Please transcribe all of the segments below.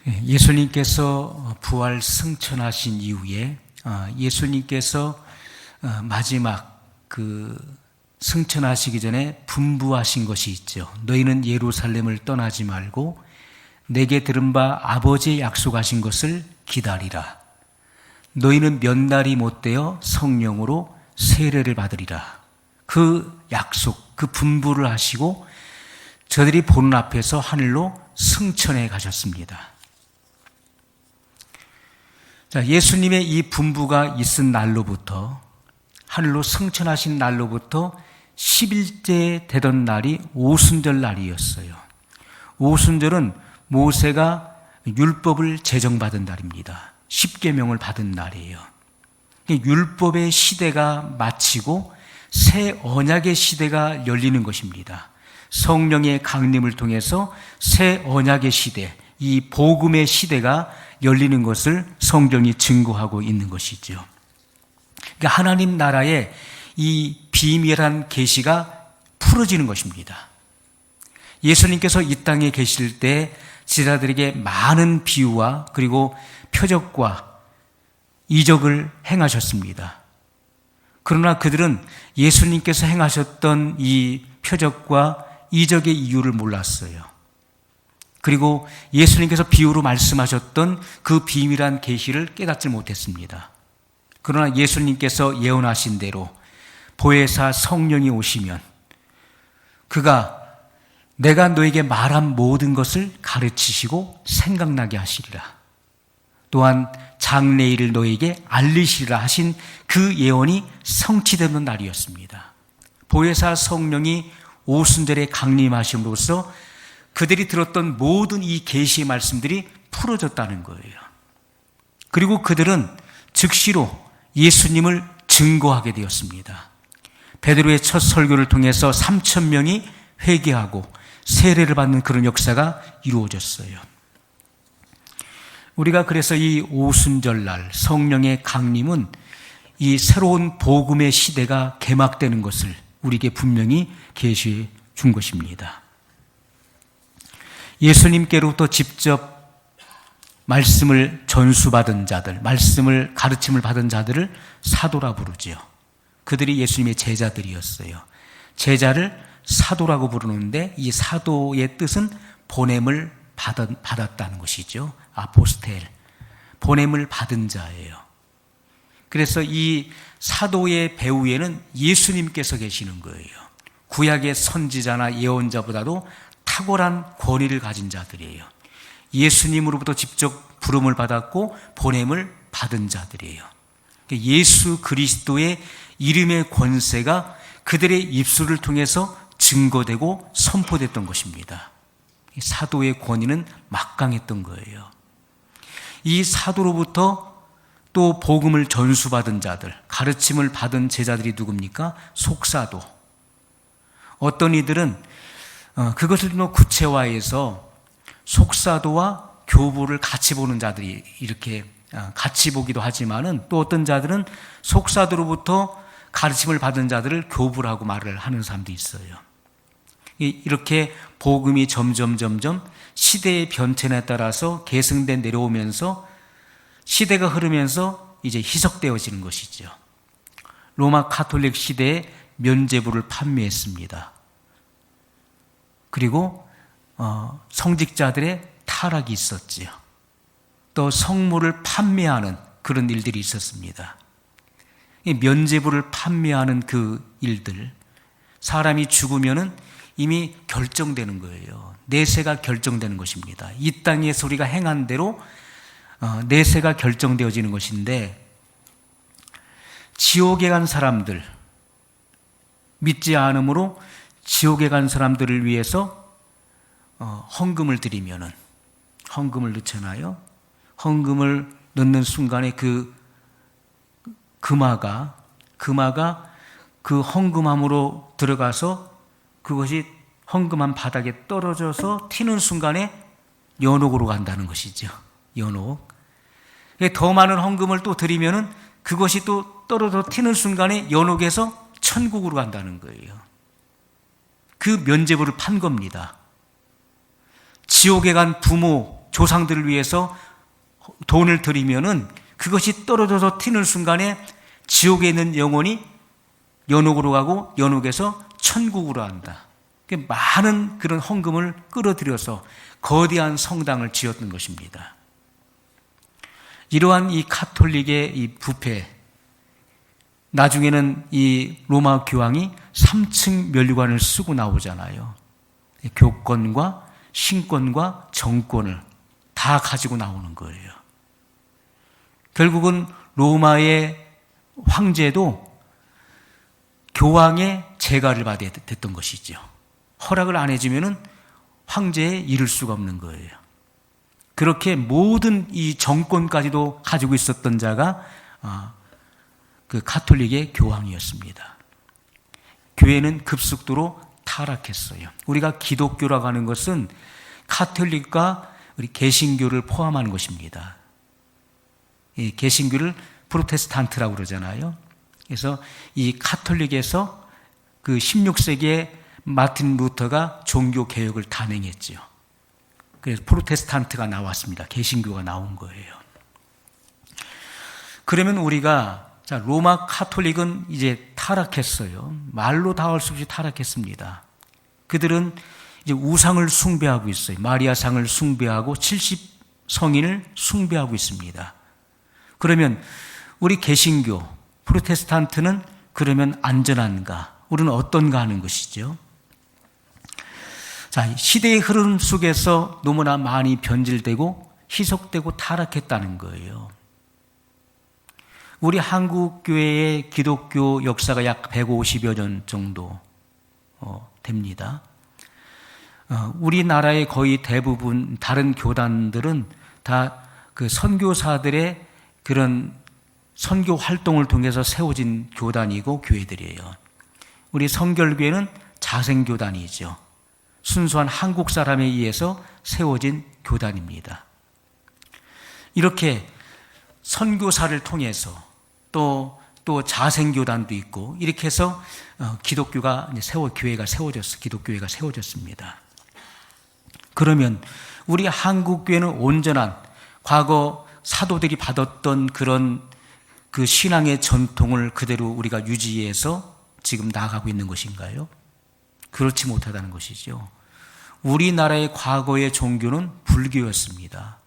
예수님께서 부활 승천하신 이후에 예수님께서 마지막 승천하시기 전에 분부하신 것이 있죠. 너희는 예루살렘을 떠나지 말고 내게 들은 바 아버지의 약속하신 것을 기다리라. 너희는 몇 날이 못되어 성령으로 세례를 받으리라. 그 약속, 그 분부를 하시고 저들이 보는 앞에서 하늘로 승천해 가셨습니다. 자, 예수님의 이 분부가 있은 날로부터, 하늘로 승천하신 날로부터 10일째 되던 날이 오순절 날이었어요. 오순절은 모세가 율법을 제정받은 날입니다. 십계명을 받은 날이에요. 율법의 시대가 마치고 새 언약의 시대가 열리는 것입니다. 성령의 강림을 통해서 새 언약의 시대, 이 복음의 시대가 열리는 것을 성경이 증거하고 있는 것이죠. 그러니까 하나님 나라의 이 비밀한 계시가 풀어지는 것입니다. 예수님께서 이 땅에 계실 때 제자들에게 많은 비유와 그리고 표적과 이적을 행하셨습니다. 그러나 그들은 예수님께서 행하셨던 이 표적과 이적의 이유를 몰랐어요. 그리고 예수님께서 비유로 말씀하셨던 그 비밀한 계시를 깨닫지 못했습니다. 그러나 예수님께서 예언하신 대로 보혜사 성령이 오시면 그가 내가 너에게 말한 모든 것을 가르치시고 생각나게 하시리라. 또한 장래일을 너에게 알리시리라 하신 그 예언이 성취되는 날이었습니다. 보혜사 성령이 오순절에 강림하심으로써 그들이 들었던 모든 이 계시의 말씀들이 풀어졌다는 거예요. 그리고 그들은 즉시로 예수님을 증거하게 되었습니다. 베드로의 첫 설교를 통해서 3,000명이 회개하고 세례를 받는 그런 역사가 이루어졌어요. 우리가 그래서 이 오순절날 성령의 강림은 이 새로운 복음의 시대가 개막되는 것을 우리에게 분명히 계시해 준 것입니다. 예수님께로부터 직접 말씀을 전수받은 자들, 말씀을 가르침을 받은 자들을 사도라 부르지요. 그들이 예수님의 제자들이었어요. 제자를 사도라고 부르는데 이 사도의 뜻은 보냄을 받았다는 것이죠. 아포스텔, 보냄을 받은 자예요. 그래서 이 사도의 배후에는 예수님께서 계시는 거예요. 구약의 선지자나 예언자보다도 탁월한 권위를 가진 자들이에요. 예수님으로부터 직접 부름을 받았고 보냄을 받은 자들이에요. 예수 그리스도의 이름의 권세가 그들의 입술을 통해서 증거되고 선포됐던 것입니다. 사도의 권위는 막강했던 거예요. 이 사도로부터 또 복음을 전수받은 자들, 가르침을 받은 제자들이 누굽니까? 속사도. 어떤 이들은 그것을 좀 구체화해서 속사도와 교부를 같이 보는 자들이 이렇게 같이 보기도 하지만은 또 어떤 자들은 속사도로부터 가르침을 받은 자들을 교부라고 말을 하는 사람도 있어요. 이렇게 복음이 점점 시대의 변遷에 따라서 계승돼 내려오면서 시대가 흐르면서 이제 희석되어지는 것이죠. 로마 가톨릭 시대에 면죄부를 판매했습니다. 그리고 성직자들의 타락이 있었지요. 또 성물을 판매하는 그런 일들이 있었습니다. 이 면죄부를 판매하는 그 일들, 사람이 죽으면은 이미 결정되는 거예요. 내세가 결정되는 것입니다. 이 땅에서 우리가 행한 대로 내세가 결정되어지는 것인데, 지옥에 간 사람들, 믿지 않음으로 지옥에 간 사람들을 위해서 헌금을 드리면은, 헌금을 넣잖아요. 헌금을 넣는 순간에 그 금화가 그 헌금함으로 들어가서 그것이 헌금한 바닥에 떨어져서 튀는 순간에 연옥으로 간다는 것이죠. 연옥. 더 많은 헌금을 또 드리면은 그것이 또 떨어져 튀는 순간에 연옥에서 천국으로 간다는 거예요. 그 면죄부를 판 겁니다. 지옥에 간 부모, 조상들을 위해서 돈을 드리면은 그것이 떨어져서 튀는 순간에 지옥에 있는 영혼이 연옥으로 가고 연옥에서 천국으로 한다. 많은 그런 헌금을 끌어들여서 거대한 성당을 지었던 것입니다. 이러한 이 가톨릭의 이 부패, 나중에는 이 로마 교황이 3층 면류관을 쓰고 나오잖아요. 교권과 신권과 정권을 다 가지고 나오는 거예요. 결국은 로마의 황제도 교황의 재가를 받아야 됐던 것이죠. 허락을 안 해주면은 황제에 이를 수가 없는 거예요. 그렇게 모든 이 정권까지도 가지고 있었던 자가 그 가톨릭의 교황이었습니다. 교회는 급속도로 타락했어요. 우리가 기독교라고 하는 것은 가톨릭과 우리 개신교를 포함하는 것입니다. 이 개신교를 프로테스탄트라고 그러잖아요. 그래서 이 가톨릭에서 그 16세기에 마틴 루터가 종교 개혁을 단행했죠. 그래서 프로테스탄트가 나왔습니다. 개신교가 나온 거예요. 그러면 우리가 자, 로마 가톨릭은 이제 타락했어요. 말로 다 할 수 없이 타락했습니다. 그들은 이제 우상을 숭배하고 있어요. 마리아상을 숭배하고 70성인을 숭배하고 있습니다. 그러면 우리 개신교, 프로테스탄트는 그러면 안전한가? 우리는 어떤가 하는 것이죠. 자, 시대의 흐름 속에서 너무나 많이 변질되고 희석되고 타락했다는 거예요. 우리 한국 교회의 기독교 역사가 약 150여 년 정도 됩니다. 우리나라의 거의 대부분 다른 교단들은 다 그 선교사들의 그런 선교 활동을 통해서 세워진 교단이고 교회들이에요. 우리 성결교회는 자생교단이죠. 순수한 한국 사람에 의해서 세워진 교단입니다. 이렇게 선교사를 통해서 또 자생교단도 있고 이렇게 해서 기독교가 교회가 세워졌어. 기독교회가 세워졌습니다. 그러면 우리 한국 교회는 온전한 과거 사도들이 받았던 그런 그 신앙의 전통을 그대로 우리가 유지해서 지금 나아가고 있는 것인가요? 그렇지 못하다는 것이죠. 우리나라의 과거의 종교는 불교였습니다.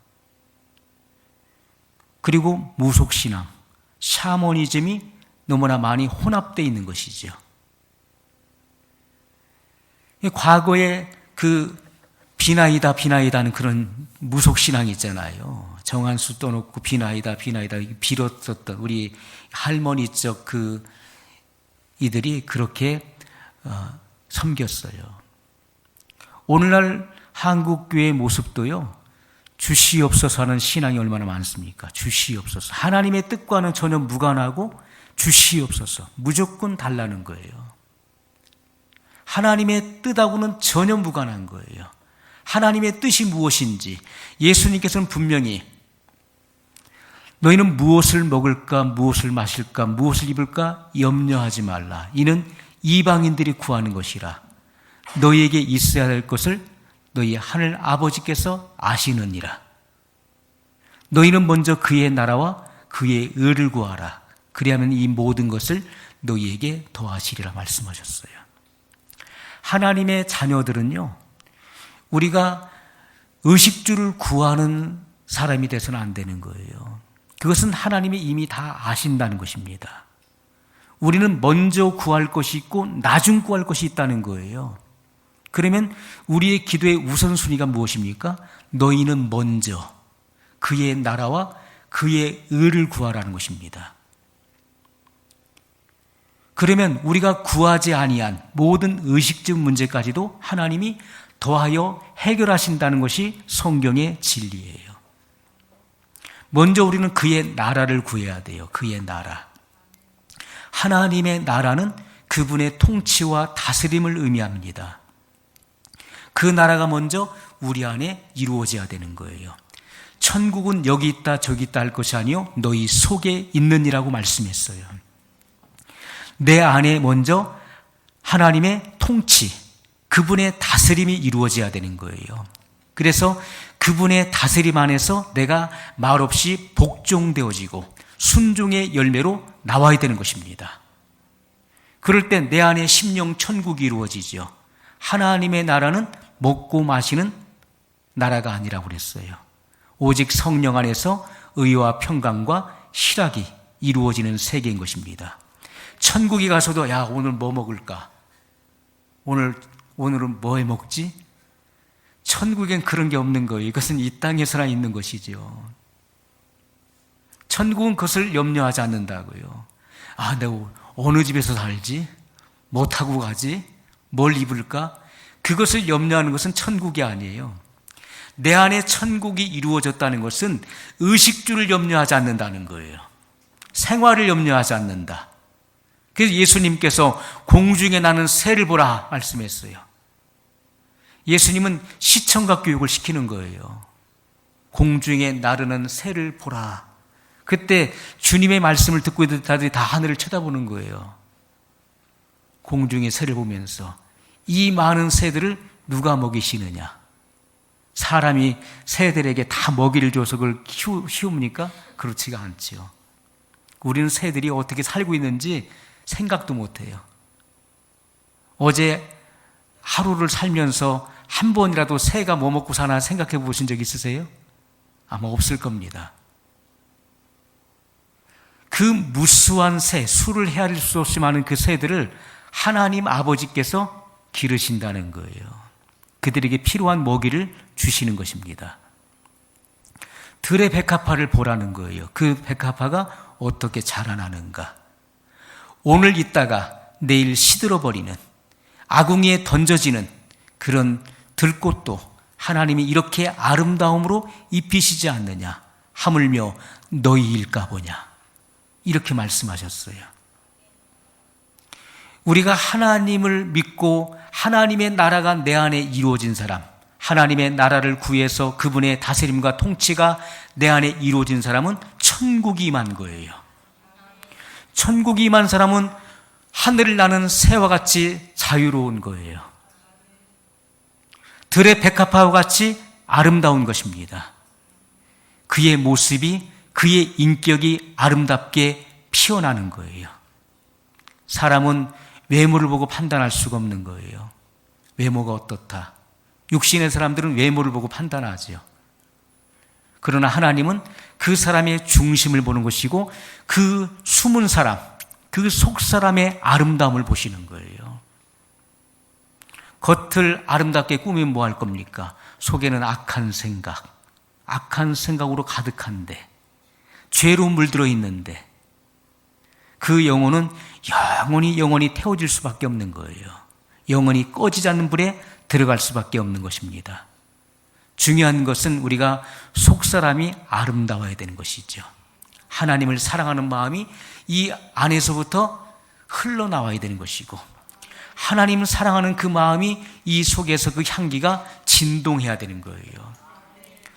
그리고 무속신앙, 샤머니즘이 너무나 많이 혼합되어 있는 것이죠. 과거에 그 비나이다는 그런 무속신앙이 있잖아요. 정한수 떠놓고 비나이다 빌었었던 우리 할머니 쪽 그 이들이 그렇게 섬겼어요. 오늘날 한국교회의 모습도요. 주시옵소서 하는 신앙이 얼마나 많습니까? 주시옵소서. 하나님의 뜻과는 전혀 무관하고 주시옵소서. 무조건 달라는 거예요. 하나님의 뜻하고는 전혀 무관한 거예요. 하나님의 뜻이 무엇인지 예수님께서는 분명히 너희는 무엇을 먹을까, 무엇을 마실까, 무엇을 입을까 염려하지 말라. 이는 이방인들이 구하는 것이라. 너희에게 있어야 할 것을 너희 하늘 아버지께서 아시느니라. 너희는 먼저 그의 나라와 그의 의를 구하라. 그리하면 이 모든 것을 너희에게 더하시리라 말씀하셨어요. 하나님의 자녀들은요, 우리가 의식주를 구하는 사람이 돼서는 안 되는 거예요. 그것은 하나님이 이미 다 아신다는 것입니다. 우리는 먼저 구할 것이 있고 나중 구할 것이 있다는 거예요. 그러면 우리의 기도의 우선순위가 무엇입니까? 너희는 먼저 그의 나라와 그의 의를 구하라는 것입니다. 그러면 우리가 구하지 아니한 모든 의식적 문제까지도 하나님이 더하여 해결하신다는 것이 성경의 진리예요. 먼저 우리는 그의 나라를 구해야 돼요. 그의 나라. 하나님의 나라는 그분의 통치와 다스림을 의미합니다. 그 나라가 먼저 우리 안에 이루어져야 되는 거예요. 천국은 여기 있다 저기 있다 할 것이 아니요 너희 속에 있느니라고 말씀했어요. 내 안에 먼저 하나님의 통치, 그분의 다스림이 이루어져야 되는 거예요. 그래서 그분의 다스림 안에서 내가 말없이 복종되어지고 순종의 열매로 나와야 되는 것입니다. 그럴 때 내 안에 심령 천국이 이루어지죠. 하나님의 나라는 먹고 마시는 나라가 아니라고 그랬어요. 오직 성령 안에서 의와 평강과 희락이 이루어지는 세계인 것입니다. 천국에 가서도 야, 오늘 뭐 먹을까? 오늘은 뭐 해 먹지? 천국엔 그런 게 없는 거예요. 이것은 이 땅에서나 있는 것이죠. 천국은 그것을 염려하지 않는다고요. 아, 내가 어느 집에서 살지? 뭐 타고 가지? 뭘 입을까? 그것을 염려하는 것은 천국이 아니에요. 내 안에 천국이 이루어졌다는 것은 의식주를 염려하지 않는다는 거예요. 생활을 염려하지 않는다. 그래서 예수님께서 공중에 나는 새를 보라 말씀했어요. 예수님은 시청각 교육을 시키는 거예요. 공중에 나르는 새를 보라. 그때 주님의 말씀을 듣고 있는 자들이 다 하늘을 쳐다보는 거예요. 공중의 새를 보면서 이 많은 새들을 누가 먹이시느냐? 사람이 새들에게 다 먹이를 줘서 그걸 키웁니까? 그렇지가 않지요. 우리는 새들이 어떻게 살고 있는지 생각도 못해요. 어제 하루를 살면서 한 번이라도 새가 뭐 먹고 사나 생각해 보신 적 있으세요? 아마 없을 겁니다. 그 무수한 새, 수를 헤아릴 수 없이 많은 그 새들을 하나님 아버지께서 기르신다는 거예요. 그들에게 필요한 먹이를 주시는 것입니다. 들의 백합화를 보라는 거예요. 그 백합화가 어떻게 자라나는가. 오늘 있다가 내일 시들어버리는, 아궁이에 던져지는 그런 들꽃도 하나님이 이렇게 아름다움으로 입히시지 않느냐. 하물며 너희일까 보냐. 이렇게 말씀하셨어요. 우리가 하나님을 믿고 하나님의 나라가 내 안에 이루어진 사람, 하나님의 나라를 구해서 그분의 다스림과 통치가 내 안에 이루어진 사람은 천국이 임한 거예요. 천국이 임한 사람은 하늘을 나는 새와 같이 자유로운 거예요. 들의 백합화와 같이 아름다운 것입니다. 그의 모습이, 그의 인격이 아름답게 피어나는 거예요. 사람은 외모를 보고 판단할 수가 없는 거예요. 외모가 어떻다. 육신의 사람들은 외모를 보고 판단하죠. 그러나 하나님은 그 사람의 중심을 보는 것이고 그 숨은 사람, 그 속 사람의 아름다움을 보시는 거예요. 겉을 아름답게 꾸미면 뭐 할 겁니까? 속에는 악한 생각으로 가득한데, 죄로 물들어 있는데 그 영혼은 영원히 태워질 수밖에 없는 거예요. 영원히 꺼지지 않는 불에 들어갈 수밖에 없는 것입니다. 중요한 것은 우리가 속사람이 아름다워야 되는 것이죠. 하나님을 사랑하는 마음이 이 안에서부터 흘러나와야 되는 것이고, 하나님을 사랑하는 그 마음이 이 속에서 그 향기가 진동해야 되는 거예요.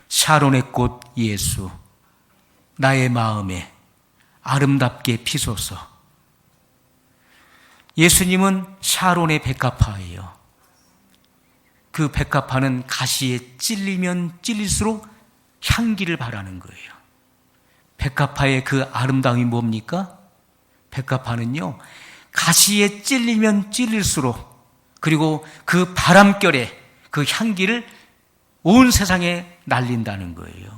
샤론의 꽃 예수, 나의 마음에 아름답게 피소서. 예수님은 샤론의 백합화예요. 그 백합화는 가시에 찔리면 찔릴수록 향기를 발하는 거예요. 백합화의 그 아름다움이 뭡니까? 백합화는요, 가시에 찔리면 찔릴수록, 그리고 그 바람결에 그 향기를 온 세상에 날린다는 거예요.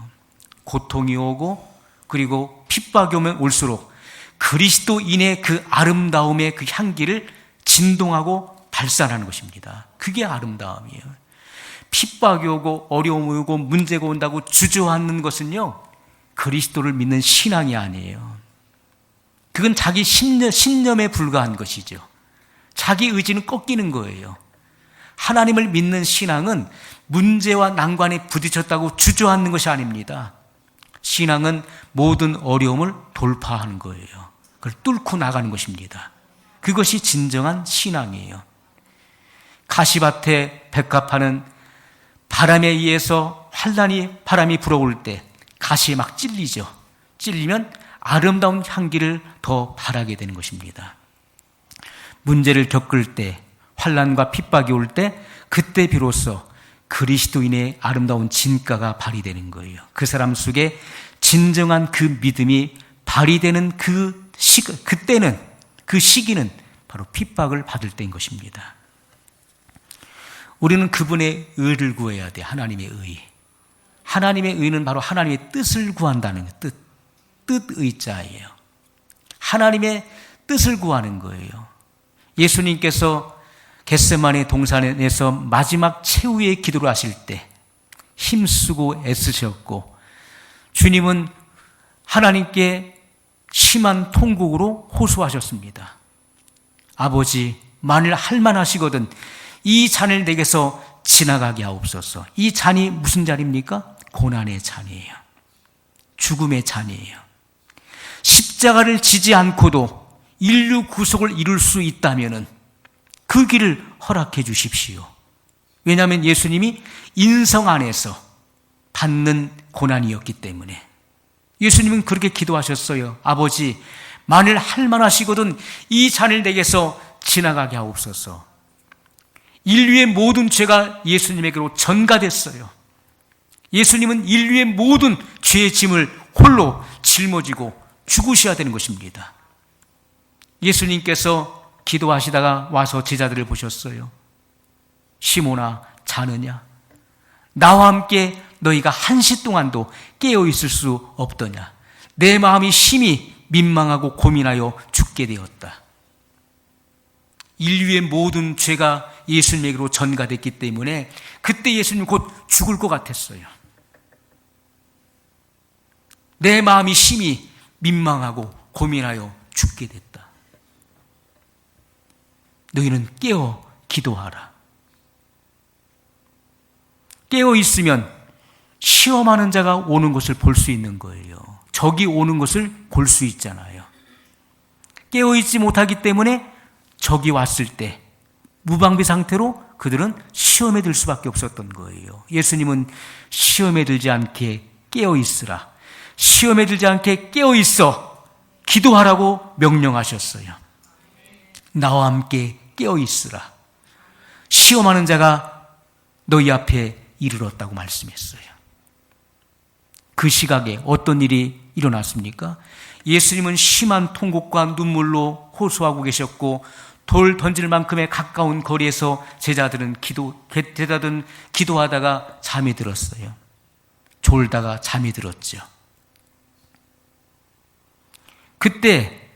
고통이 오고 그리고 핍박이 오면 올수록 그리스도인의 그 아름다움의 그 향기를 진동하고 발산하는 것입니다. 그게 아름다움이에요. 핍박이 오고 어려움이 오고 문제가 온다고 주저하는 것은요, 그리스도를 믿는 신앙이 아니에요. 그건 자기 신념에 불과한 것이죠. 자기 의지는 꺾이는 거예요. 하나님을 믿는 신앙은 문제와 난관에 부딪혔다고 주저하는 것이 아닙니다. 신앙은 모든 어려움을 돌파하는 거예요. 그걸 뚫고 나가는 것입니다. 그것이 진정한 신앙이에요. 가시밭에 백합화는 바람에 의해서 바람이 불어올 때 가시에 막 찔리죠. 찔리면 아름다운 향기를 더 발하게 되는 것입니다. 문제를 겪을 때, 환난과 핍박이 올 때, 그때 비로소 그리스도인의 아름다운 진가가 발휘되는 거예요. 그 사람 속에 진정한 그 믿음이 발휘되는 그때는, 그 시기는 바로 핍박을 받을 때인 것입니다. 우리는 그분의 의를 구해야 돼. 하나님의 의. 하나님의 의는 바로 하나님의 뜻을 구한다는 거예요. 뜻의자예요. 하나님의 뜻을 구하는 거예요. 예수님께서 겟세마네 동산에서 마지막 최후의 기도를 하실 때 힘쓰고 애쓰셨고, 주님은 하나님께 심한 통곡으로 호소하셨습니다. 아버지, 만일 할만하시거든 이 잔을 내게서 지나가게 하옵소서. 이 잔이 무슨 잔입니까? 고난의 잔이에요. 죽음의 잔이에요. 십자가를 지지 않고도 인류 구속을 이룰 수 있다면 그 길을 허락해 주십시오. 왜냐하면 예수님이 인성 안에서 받는 고난이었기 때문에. 예수님은 그렇게 기도하셨어요. 아버지, 만일 할만하시거든 이 잔을 내게서 지나가게 하옵소서. 인류의 모든 죄가 예수님에게로 전가됐어요. 예수님은 인류의 모든 죄의 짐을 홀로 짊어지고 죽으셔야 되는 것입니다. 예수님께서 기도하시다가 와서 제자들을 보셨어요. 시몬아, 자느냐? 나와 함께 너희가 한시 동안도 깨어 있을 수 없더냐? 내 마음이 심히 민망하고 고민하여 죽게 되었다. 인류의 모든 죄가 예수님에게로 전가됐기 때문에 그때 예수님 곧 죽을 것 같았어요. 내 마음이 심히 민망하고 고민하여 죽게 됐다. 너희는 깨어 기도하라. 깨어 있으면 시험하는 자가 오는 것을 볼 수 있는 거예요. 적이 오는 것을 볼 수 있잖아요. 깨어 있지 못하기 때문에 적이 왔을 때 무방비 상태로 그들은 시험에 들 수밖에 없었던 거예요. 예수님은 시험에 들지 않게 깨어 있으라. 시험에 들지 않게 깨어 있어 기도하라고 명령하셨어요. 나와 함께 깨어 있으라. 시험하는 자가 너희 앞에 이르렀다고 말씀했어요. 그 시각에 어떤 일이 일어났습니까? 예수님은 심한 통곡과 눈물로 호소하고 계셨고, 돌 던질 만큼의 가까운 거리에서 제자들은 기도하다가 잠이 들었어요. 졸다가 잠이 들었죠. 그때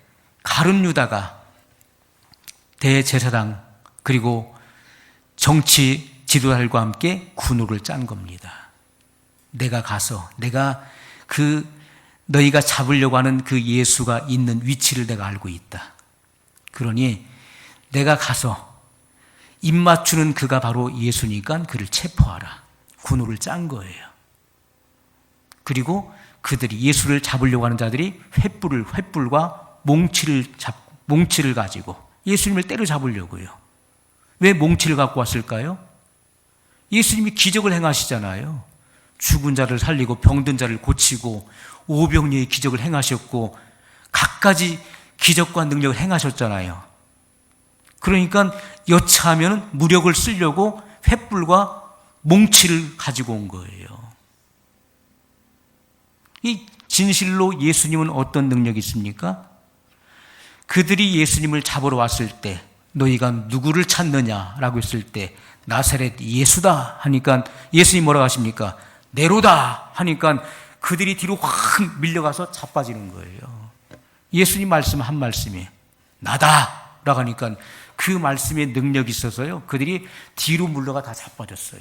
가룟 유다가 대제사장 그리고 정치 지도자들과 함께 군우를 짠 겁니다. 내가 가서 너희가 잡으려고 하는 그 예수가 있는 위치를 내가 알고 있다. 그러니 내가 가서 입 맞추는 그가 바로 예수니까 그를 체포하라. 군우를 짠 거예요. 그리고 그들이 예수를 잡으려고 하는 자들이 횃불과 몽치를 가지고 예수님을 때려잡으려고요. 왜 몽치를 갖고 왔을까요? 예수님이 기적을 행하시잖아요. 죽은 자를 살리고 병든 자를 고치고 오병이어의 기적을 행하셨고 갖가지 기적과 능력을 행하셨잖아요. 그러니까 여차하면 무력을 쓰려고 횃불과 몽치를 가지고 온 거예요. 이 진실로 예수님은 어떤 능력이 있습니까? 그들이 예수님을 잡으러 왔을 때 너희가 누구를 찾느냐라고 했을 때 나사렛 예수다 하니까 예수님 뭐라고 하십니까? 네로다 하니까 그들이 뒤로 확 밀려가서 자빠지는 거예요. 예수님 말씀 한 말씀이 나다 라고 하니까 그 말씀에 능력이 있어서요. 그들이 뒤로 물러가 다 자빠졌어요.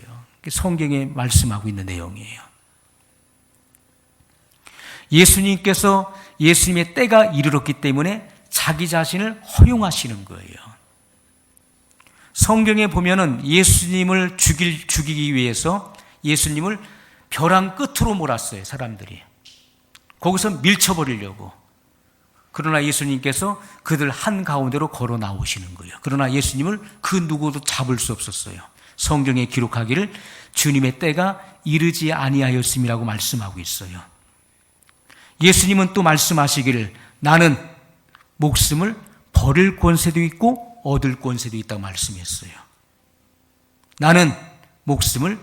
성경에 말씀하고 있는 내용이에요. 예수님께서 예수님의 때가 이르렀기 때문에 자기 자신을 허용하시는 거예요. 성경에 보면은 예수님을 죽이기 위해서 예수님을 벼랑 끝으로 몰았어요, 사람들이. 거기서 밀쳐버리려고. 그러나 예수님께서 그들 한가운데로 걸어 나오시는 거예요. 그러나 예수님을 그 누구도 잡을 수 없었어요. 성경에 기록하기를 주님의 때가 이르지 아니하였음이라고 말씀하고 있어요. 예수님은 또 말씀하시기를 나는 목숨을 버릴 권세도 있고 얻을 권세도 있다고 말씀했어요. 나는 목숨을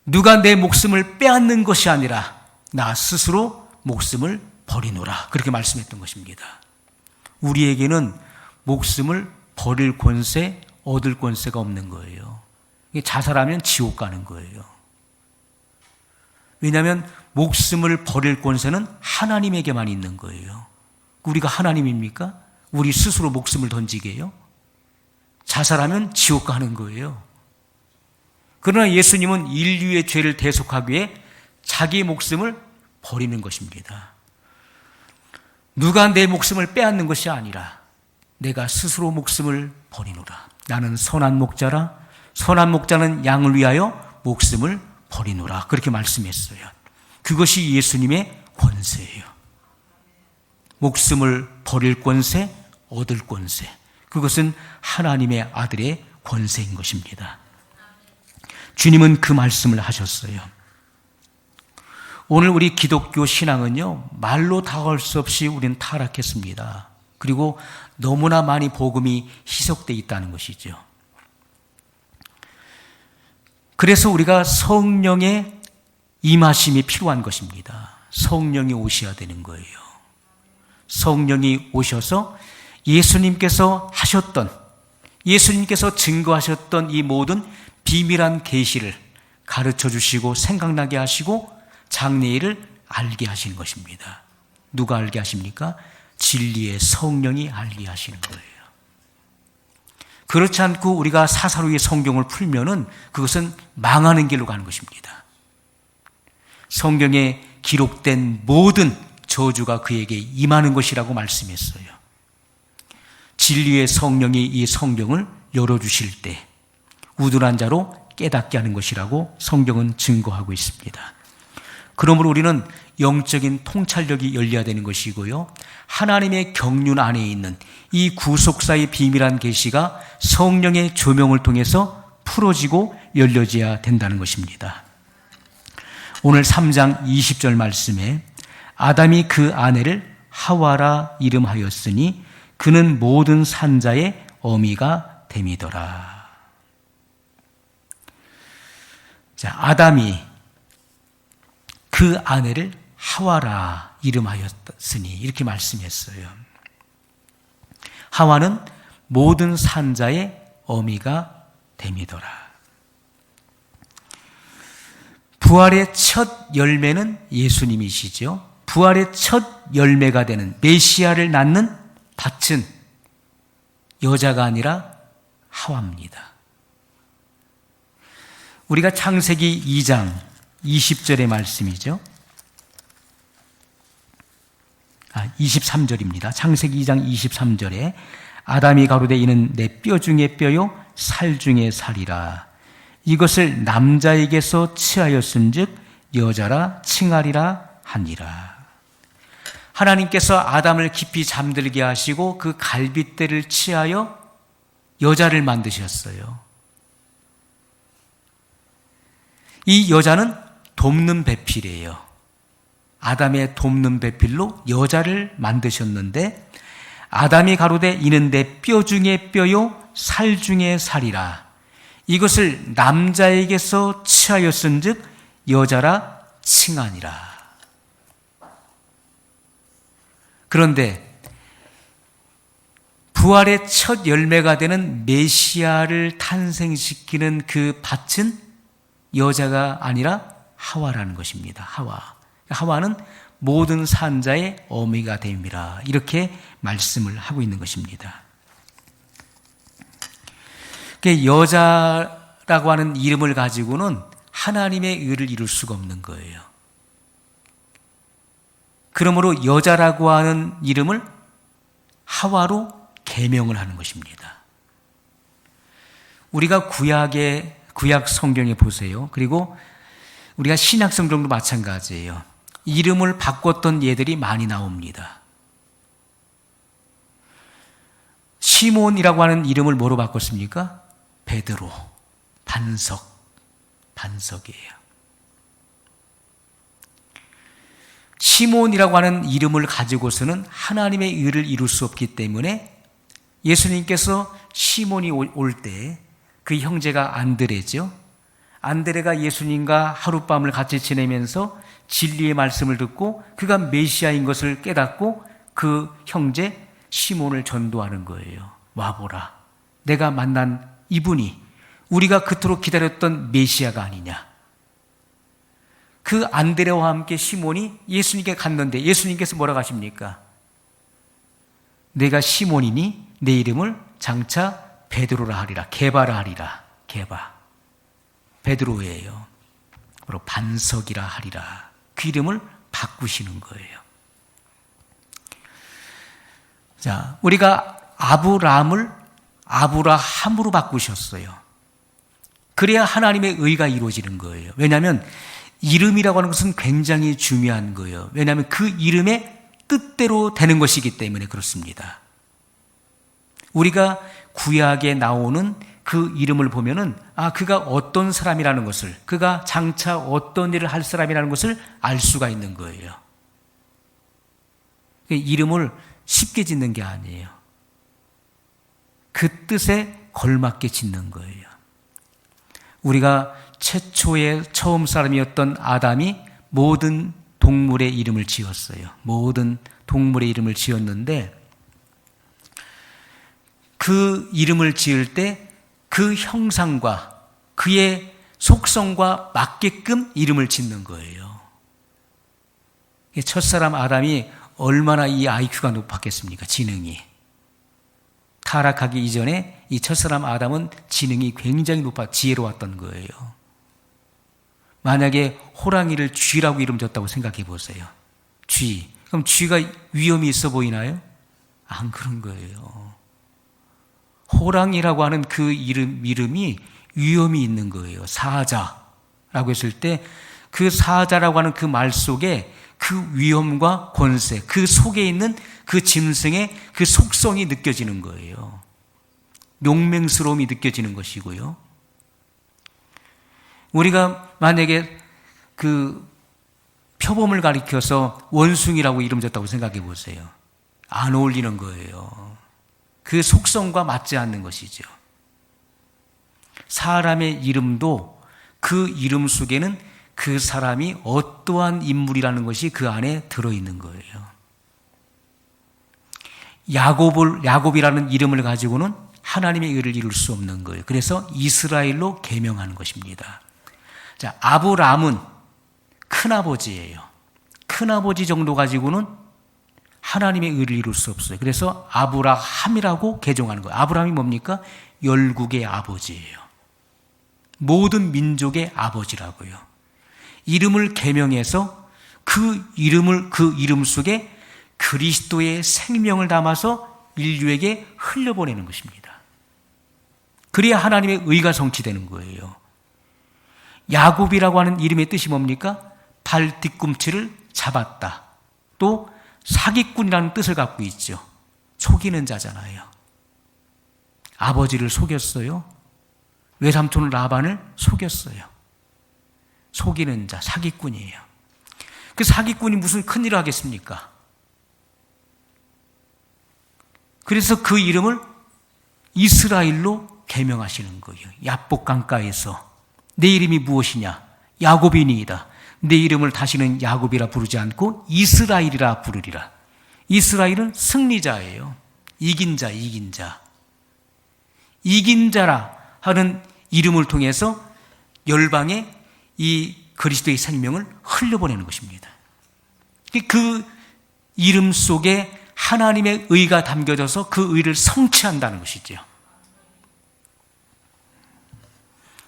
누가 내 목숨을 빼앗는 것이 아니라 나 스스로 목숨을 버리노라. 그렇게 말씀했던 것입니다. 우리에게는 목숨을 버릴 권세, 얻을 권세가 없는 거예요. 자살하면 지옥 가는 거예요. 왜냐하면 목숨을 버릴 권세는 하나님에게만 있는 거예요. 우리가 하나님입니까? 우리 스스로 목숨을 던지게 해요? 자살하면 지옥 가는 거예요. 그러나 예수님은 인류의 죄를 대속하기 위해 자기 목숨을 버리는 것입니다. 누가 내 목숨을 빼앗는 것이 아니라 내가 스스로 목숨을 버리노라. 나는 선한 목자라. 선한 목자는 양을 위하여 목숨을 버리노라. 그렇게 말씀했어요. 그것이 예수님의 권세예요. 목숨을 버릴 권세, 얻을 권세. 그것은 하나님의 아들의 권세인 것입니다. 주님은 그 말씀을 하셨어요. 오늘 우리 기독교 신앙은요, 말로 다 할 수 없이 우리는 타락했습니다. 그리고 너무나 많이 복음이 희석되어 있다는 것이죠. 그래서 우리가 성령의 임하심이 필요한 것입니다. 성령이 오셔야 되는 거예요. 성령이 오셔서 예수님께서 하셨던, 예수님께서 증거하셨던 이 모든 비밀한 계시를 가르쳐 주시고 생각나게 하시고 장래일을 알게 하시는 것입니다. 누가 알게 하십니까? 진리의 성령이 알게 하시는 거예요. 그렇지 않고 우리가 사사로이 성경을 풀면은 그것은 망하는 길로 가는 것입니다. 성경에 기록된 모든 저주가 그에게 임하는 것이라고 말씀했어요. 진리의 성령이 이 성경을 열어주실 때 우둔한 자로 깨닫게 하는 것이라고 성경은 증거하고 있습니다. 그러므로 우리는 영적인 통찰력이 열려야 되는 것이고요. 하나님의 경륜 안에 있는 이 구속사의 비밀한 계시가 성령의 조명을 통해서 풀어지고 열려져야 된다는 것입니다. 오늘 3장 20절 말씀에 아담이 그 아내를 하와라 이름하였으니 그는 모든 산자의 어미가 됨이더라. 자, 아담이 그 아내를 하와라 이름하였으니 이렇게 말씀했어요. 하와는 모든 산자의 어미가 됨이더라. 부활의 첫 열매는 예수님이시죠. 부활의 첫 열매가 되는 메시아를 낳는 밭은 여자가 아니라 하와입니다. 우리가 창세기 2장 20절의 말씀이죠. 23절입니다. 창세기 2장 23절에 아담이 가로되 이는 내 뼈 중에 뼈요 살 중에 살이라. 이것을 남자에게서 취하였은즉 여자라 칭하리라 하니라. 하나님께서 아담을 깊이 잠들게 하시고 그 갈빗대를 취하여 여자를 만드셨어요. 이 여자는 돕는 배필이에요. 아담의 돕는 배필로 여자를 만드셨는데 아담이 가로되 이는 내 뼈 중에 뼈요 살 중에 살이라. 이것을 남자에게서 취하였은즉 여자라 칭하니라. 그런데 부활의 첫 열매가 되는 메시아를 탄생시키는 그 밭은 여자가 아니라 하와라는 것입니다. 하와는 모든 산자의 어미가 됨이라. 이렇게 말씀을 하고 있는 것입니다. 여자라고 하는 이름을 가지고는 하나님의 의를 이룰 수가 없는 거예요. 그러므로 여자라고 하는 이름을 하와로 계명을 하는 것입니다. 우리가 구약 성경에 보세요. 그리고 우리가 신약 성경도 마찬가지예요. 이름을 바꿨던 예들이 많이 나옵니다. 시몬이라고 하는 이름을 뭐로 바꿨습니까? 베드로, 반석이에요. 시몬이라고 하는 이름을 가지고서는 하나님의 의를 이룰 수 없기 때문에 예수님께서 시몬이 올 때 그 형제가 안드레죠. 안드레가 예수님과 하룻밤을 같이 지내면서 진리의 말씀을 듣고 그가 메시아인 것을 깨닫고 그 형제 시몬을 전도하는 거예요. 와보라. 내가 만난 이분이 우리가 그토록 기다렸던 메시아가 아니냐. 그 안드레와 함께 시몬이 예수님께 갔는데 예수님께서 뭐라고 하십니까? 내가 시몬이니 내 이름을 장차 베드로라 하리라. 게바라 하리라. 게바. 베드로예요. 바로 반석이라 하리라. 그 이름을 바꾸시는 거예요. 자, 우리가 아브라함을 아브라함으로 바꾸셨어요. 그래야 하나님의 의가 이루어지는 거예요. 왜냐하면 이름이라고 하는 것은 굉장히 중요한 거예요. 왜냐하면 그 이름의 뜻대로 되는 것이기 때문에 그렇습니다. 우리가 구약에 나오는 그 이름을 보면은 그가 어떤 사람이라는 것을, 그가 장차 어떤 일을 할 사람이라는 것을 알 수가 있는 거예요. 이름을 쉽게 짓는 게 아니에요. 그 뜻에 걸맞게 짓는 거예요. 우리가 최초의 처음 사람이었던 아담이 모든 동물의 이름을 지었어요. 모든 동물의 이름을 지었는데 그 이름을 지을 때 그 형상과 그의 속성과 맞게끔 이름을 짓는 거예요. 첫사람 아담이 얼마나 이 IQ가 높았겠습니까? 지능이. 타락하기 이전에 이 첫사람 아담은 지능이 굉장히 높아 지혜로웠던 거예요. 만약에 호랑이를 쥐라고 이름 줬다고 생각해 보세요. 쥐. 그럼 쥐가 위험이 있어 보이나요? 안 그런 거예요. 호랑이라고 하는 그 이름이 위험이 있는 거예요. 사자라고 했을 때 그 사자라고 하는 그 말 속에 그 위험과 권세, 그 속에 있는 그 짐승의 그 속성이 느껴지는 거예요. 용맹스러움이 느껴지는 것이고요. 우리가 만약에 그 표범을 가리켜서 원숭이라고 이름 줬다고 생각해 보세요. 안 어울리는 거예요. 그 속성과 맞지 않는 것이죠. 사람의 이름도 그 이름 속에는 그 사람이 어떠한 인물이라는 것이 그 안에 들어있는 거예요. 야곱이라는 이름을 가지고는 하나님의 의를 이룰 수 없는 거예요. 그래서 이스라엘로 계명하는 것입니다. 자, 아브라함은 큰아버지예요. 큰아버지 정도 가지고는 하나님의 의를 이룰 수 없어요. 그래서 아브라함이라고 개종하는 거예요. 아브라함이 뭡니까? 열국의 아버지예요. 모든 민족의 아버지라고요. 이름을 계명해서 그 이름 속에 그리스도의 생명을 담아서 인류에게 흘려보내는 것입니다. 그래야 하나님의 의가 성취되는 거예요. 야곱이라고 하는 이름의 뜻이 뭡니까? 발 뒤꿈치를 잡았다. 또 사기꾼이라는 뜻을 갖고 있죠. 속이는 자잖아요. 아버지를 속였어요. 외삼촌 라반을 속였어요. 속이는 자, 사기꾼이에요. 그 사기꾼이 무슨 큰일을 하겠습니까? 그래서 그 이름을 이스라엘로 개명하시는 거예요. 야복 강가에서 내 이름이 무엇이냐? 야곱이니이다. 내 이름을 다시는 야곱이라 부르지 않고 이스라엘이라 부르리라. 이스라엘은 승리자예요. 이긴 자, 이긴 자. 이긴 자라 하는 이름을 통해서 열방에 이 그리스도의 생명을 흘려보내는 것입니다. 그 이름 속에 하나님의 의가 담겨져서 그 의를 성취한다는 것이죠.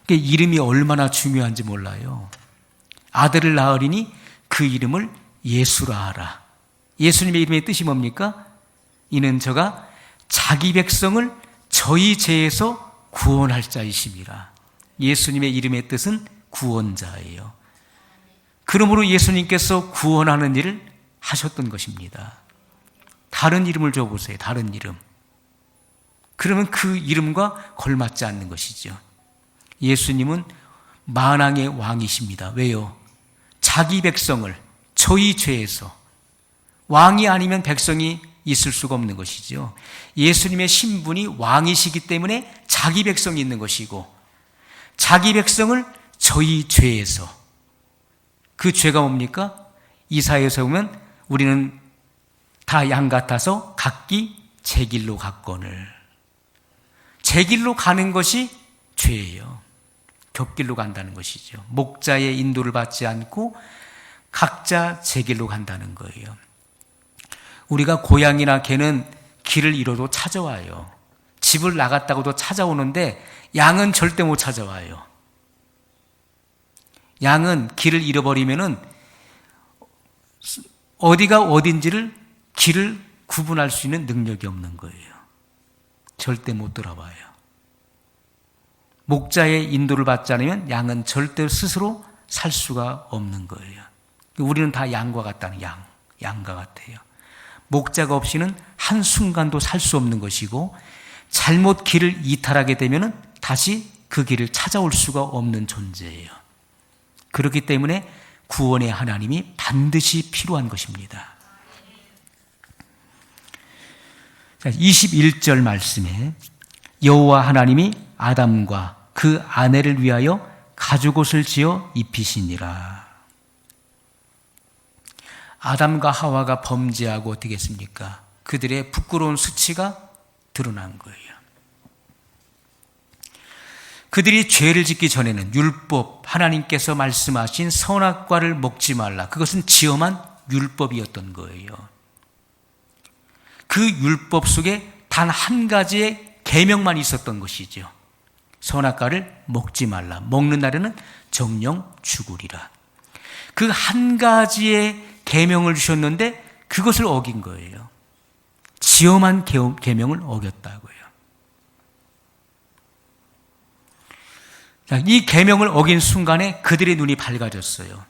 이름이 얼마나 중요한지 몰라요. 아들을 낳으리니 그 이름을 예수라 하라. 예수님의 이름의 뜻이 뭡니까? 이는 저가 자기 백성을 저희 죄에서 구원할 자이심이라. 예수님의 이름의 뜻은 구원자예요. 그러므로 예수님께서 구원하는 일을 하셨던 것입니다. 다른 이름을 줘보세요. 다른 이름. 그러면 그 이름과 걸맞지 않는 것이죠. 예수님은 만왕의 왕이십니다. 왜요? 자기 백성을 저희 죄에서, 왕이 아니면 백성이 있을 수가 없는 것이죠. 예수님의 신분이 왕이시기 때문에 자기 백성이 있는 것이고, 자기 백성을 저희 죄에서. 그 죄가 뭡니까? 이사야에서 보면 우리는 다 양 같아서 각기 제 길로 갔거늘. 제 길로 가는 것이 죄예요. 곁길로 간다는 것이죠. 목자의 인도를 받지 않고 각자 제 길로 간다는 거예요. 우리가 고양이나 개는 길을 잃어도 찾아와요. 집을 나갔다고도 찾아오는데 양은 절대 못 찾아와요. 양은 길을 잃어버리면은 어디가 어딘지를 길을 구분할 수 있는 능력이 없는 거예요. 절대 못 돌아와요. 목자의 인도를 받지 않으면 양은 절대 스스로 살 수가 없는 거예요. 우리는 다 양과 같다는 양과 같아요. 목자가 없이는 한순간도 살 수 없는 것이고 잘못 길을 이탈하게 되면 다시 그 길을 찾아올 수가 없는 존재예요. 그렇기 때문에 구원의 하나님이 반드시 필요한 것입니다. 21절 말씀에 여호와 하나님이 아담과 그 아내를 위하여 가죽옷을 지어 입히시니라. 아담과 하와가 범죄하고 어떻게 했습니까? 그들의 부끄러운 수치가 드러난 거예요. 그들이 죄를 짓기 전에는 율법, 하나님께서 말씀하신 선악과를 먹지 말라. 그것은 지엄한 율법이었던 거예요. 그 율법 속에 단 한 가지의 계명만 있었던 것이죠. 선악과를 먹지 말라. 먹는 날에는 정령 죽으리라. 그 한 가지의 계명을 주셨는데 그것을 어긴 거예요. 지엄한 계명을 어겼다고요. 이 계명을 어긴 순간에 그들의 눈이 밝아졌어요.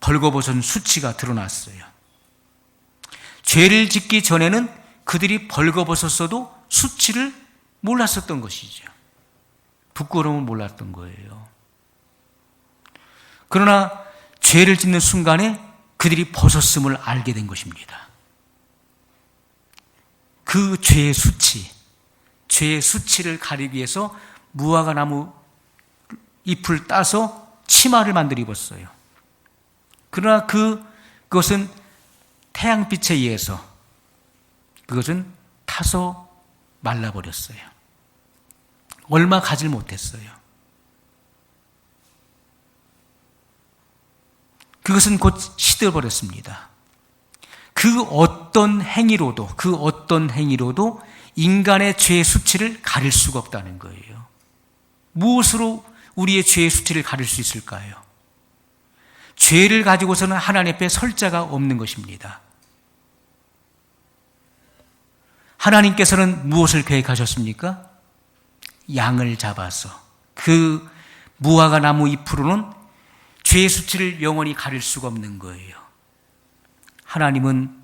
벌거벗은 수치가 드러났어요. 죄를 짓기 전에는 그들이 벌거벗었어도 수치를 몰랐었던 것이죠. 부끄러움을 몰랐던 거예요. 그러나 죄를 짓는 순간에 그들이 벗었음을 알게 된 것입니다. 그 죄의 수치를 가리기 위해서 무화과 나무 잎을 따서 치마를 만들어 입었어요. 그러나 그것은 태양빛에 의해서 그것은 타서 말라버렸어요. 얼마 가질 못했어요. 그것은 곧 시들어버렸습니다. 그 어떤 행위로도 인간의 죄의 수치를 가릴 수가 없다는 거예요. 무엇으로 우리의 죄의 수치를 가릴 수 있을까요? 죄를 가지고서는 하나님 앞에 설 자가 없는 것입니다. 하나님께서는 무엇을 계획하셨습니까? 양을 잡아서 그 무화과 나무 잎으로는 죄의 수치를 영원히 가릴 수가 없는 거예요. 하나님은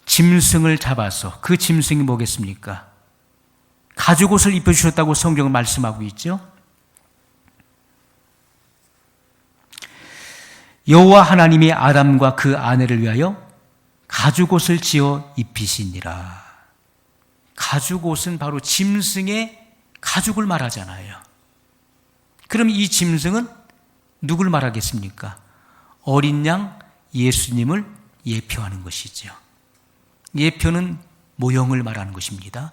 짐승을 잡아서 그 짐승이 뭐겠습니까? 가죽옷을 입혀주셨다고 성경은 말씀하고 있죠. 여호와 하나님이 아담과 그 아내를 위하여 가죽옷을 지어 입히시니라. 가죽옷은 바로 짐승의 가죽을 말하잖아요. 그럼 이 짐승은 누굴 말하겠습니까? 어린 양 예수님을 예표하는 것이죠. 예표는 모형을 말하는 것입니다.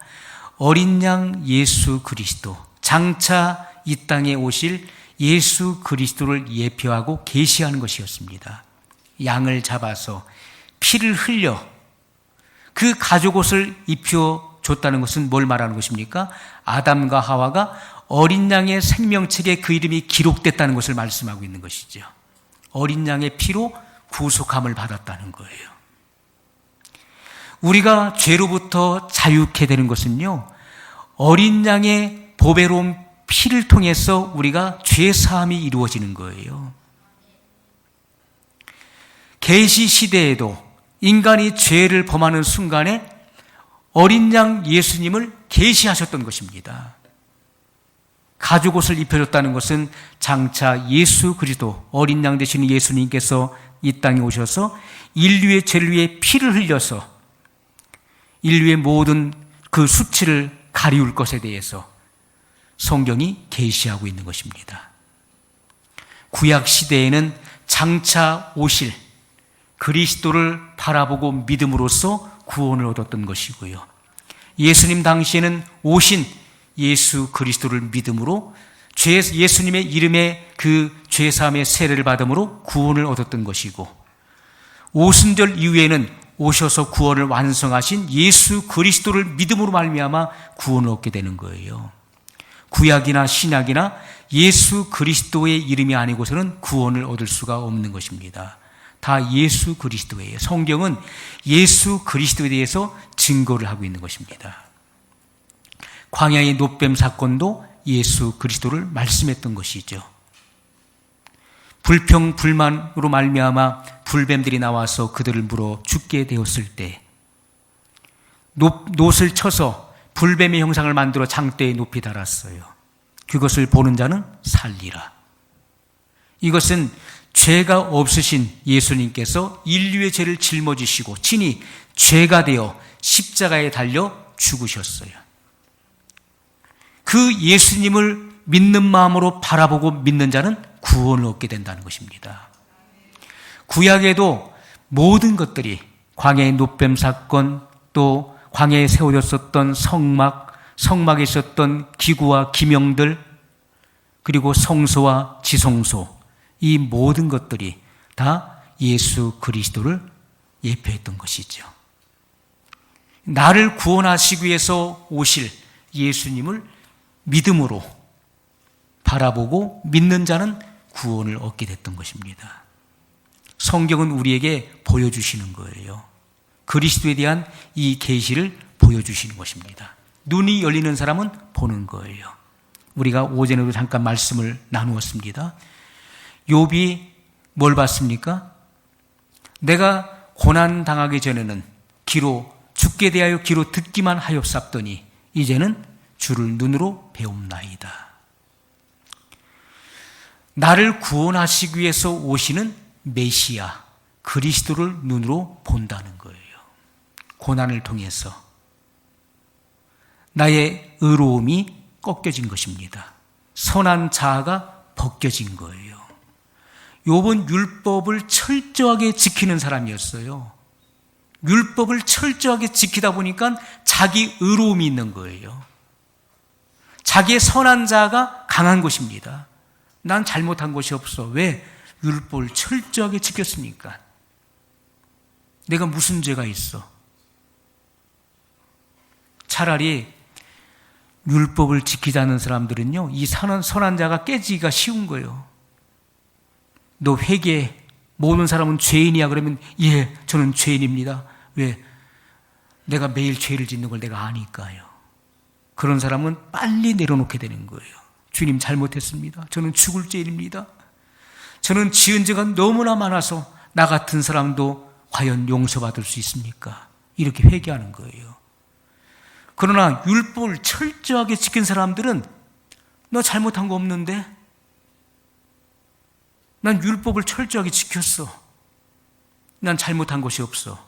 어린 양 예수 그리스도, 장차 이 땅에 오실 예수 그리스도를 예표하고 계시하는 것이었습니다. 양을 잡아서 피를 흘려 그 가죽옷을 입혀줬다는 것은 뭘 말하는 것입니까? 아담과 하와가 어린 양의 생명책에 그 이름이 기록됐다는 것을 말씀하고 있는 것이죠. 어린 양의 피로 구속함을 받았다는 거예요. 우리가 죄로부터 자유케 되는 것은요, 어린 양의 보배로운 피를 통해서 우리가 죄 사함이 이루어지는 거예요. 계시 시대에도 인간이 죄를 범하는 순간에 어린 양 예수님을 계시하셨던 것입니다. 가죽옷을 입혀줬다는 것은 장차 예수 그리스도, 어린 양 되시는 예수님께서 이 땅에 오셔서 인류의 죄를 위해 피를 흘려서 인류의 모든 그 수치를 가리울 것에 대해서 성경이 계시하고 있는 것입니다. 구약 시대에는 장차 오실 그리스도를 바라보고 믿음으로써 구원을 얻었던 것이고요. 예수님 당시에는 오신 예수 그리스도를 믿음으로 예수님의 이름에 그 죄사함의 세례를 받음으로 구원을 얻었던 것이고, 오순절 이후에는 오셔서 구원을 완성하신 예수 그리스도를 믿음으로 말미암아 구원을 얻게 되는 거예요. 구약이나 신약이나 예수 그리스도의 이름이 아니고서는 구원을 얻을 수가 없는 것입니다. 다 예수 그리스도예요. 성경은 예수 그리스도에 대해서 증거를 하고 있는 것입니다. 광야의 놋뱀 사건도 예수 그리스도를 말씀했던 것이죠. 불평 불만으로 말미암아 불뱀들이 나와서 그들을 물어 죽게 되었을 때 놋을 쳐서 불뱀의 형상을 만들어 장대에 높이 달았어요. 그것을 보는 자는 살리라. 이것은 죄가 없으신 예수님께서 인류의 죄를 짊어지시고 친히 죄가 되어 십자가에 달려 죽으셨어요. 그 예수님을 믿는 마음으로 바라보고 믿는 자는 구원을 얻게 된다는 것입니다. 구약에도 모든 것들이 광야의 놋뱀 사건, 또 광야에 세워졌었던 성막에 있었던 기구와 기명들, 그리고 성소와 지성소, 이 모든 것들이 다 예수 그리스도를 예표했던 것이죠. 나를 구원하시기 위해서 오실 예수님을 믿음으로 바라보고 믿는 자는 구원을 얻게 됐던 것입니다. 성경은 우리에게 보여주시는 거예요. 그리스도에 대한 이 계시를 보여주시는 것입니다. 눈이 열리는 사람은 보는 거예요. 우리가 오전에도 잠깐 말씀을 나누었습니다. 욥이 뭘 봤습니까? 내가 고난 당하기 전에는 죽게 대하여 귀로 듣기만 하였사더니 이제는 주를 눈으로 배움나이다. 나를 구원하시기 위해서 오시는 메시아 그리스도를 눈으로 본다는 거예요. 고난을 통해서 나의 의로움이 꺾여진 것입니다. 선한 자아가 벗겨진 거예요. 욥은 율법을 철저하게 지키는 사람이었어요. 율법을 철저하게 지키다 보니까 자기 의로움이 있는 거예요. 자기의 선한 자아가 강한 것입니다. 난 잘못한 것이 없어. 왜? 율법을 철저하게 지켰으니까. 내가 무슨 죄가 있어? 차라리 율법을 지키지 않는 사람들은요, 이 선한 자가 깨지기가 쉬운 거예요. 너 회개해. 모든 사람은 죄인이야. 그러면 예, 저는 죄인입니다. 왜? 내가 매일 죄를 짓는 걸 내가 아니까요. 그런 사람은 빨리 내려놓게 되는 거예요. 주님 잘못했습니다. 저는 죽을 죄인입니다. 저는 지은 죄가 너무나 많아서 나 같은 사람도 과연 용서받을 수 있습니까? 이렇게 회개하는 거예요. 그러나 율법을 철저하게 지킨 사람들은 너 잘못한 거 없는데? 난 율법을 철저하게 지켰어. 난 잘못한 것이 없어.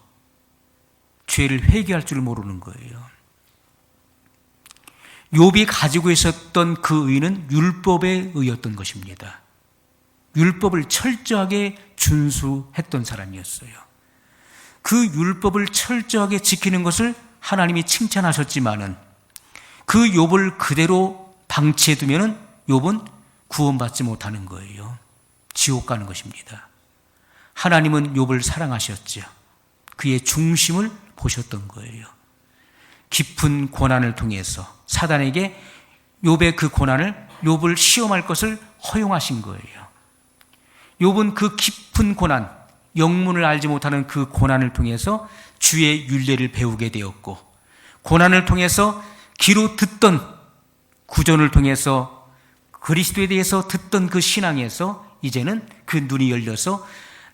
죄를 회개할 줄 모르는 거예요. 욥이 가지고 있었던 그 의는 율법의 의였던 것입니다. 율법을 철저하게 준수했던 사람이었어요. 그 율법을 철저하게 지키는 것을 하나님이 칭찬하셨지만은 그 욥을 그대로 방치해두면은 욥은 구원받지 못하는 거예요. 지옥 가는 것입니다. 하나님은 욥을 사랑하셨죠. 그의 중심을 보셨던 거예요. 깊은 고난을 통해서 사단에게 욥의 그 고난을, 욥을 시험할 것을 허용하신 거예요. 욥은 그 깊은 고난, 영문을 알지 못하는 그 고난을 통해서 주의 율례를 배우게 되었고, 고난을 통해서 귀로 듣던 구전을 통해서 그리스도에 대해서 듣던 그 신앙에서 이제는 그 눈이 열려서